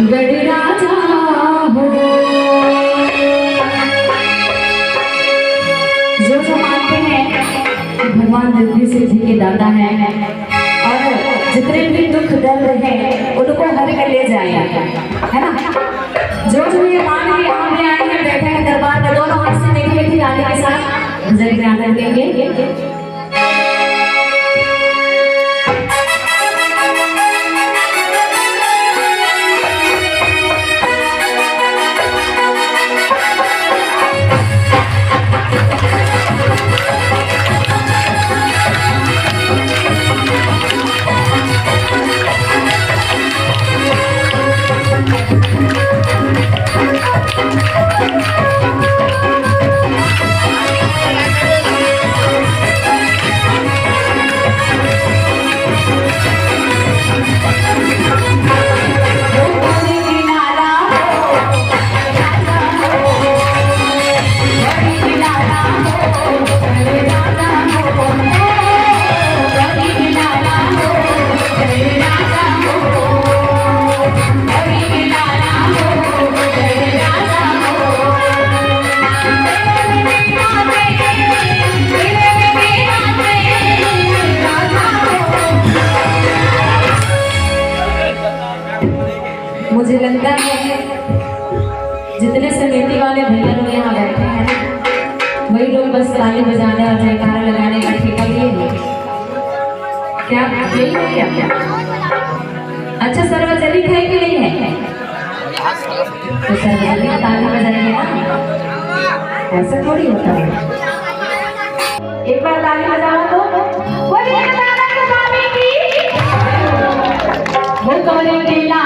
गणराजा हो। जो मानते हैं कि भगवान जगदीश सिंह जी के दादा हैं और जितने भी दुख दर्द हैं उनको हर के ले जाए, है ना। जो ये मान के यहाँ पे आए हैं, बैठे हैं दरबार में, दोनों हाथ से देखिए कि आने के साथ भजन में आनंद लेंगे। मुझे लगता है जितने समिति वाले भैया लोग यहाँ बैठे हैं वही लोग बस ताली बजाने और जयकारा लगाने का ठेका लिए हैं। क्या यही है क्या? अच्छा, सर्वजनिक है कि नहीं है? तो सर्वजनिक ताली बजाएंगे ना, ऐसा थोड़ी होता है। एक बार ताली बजाओ तो वो करेंगे।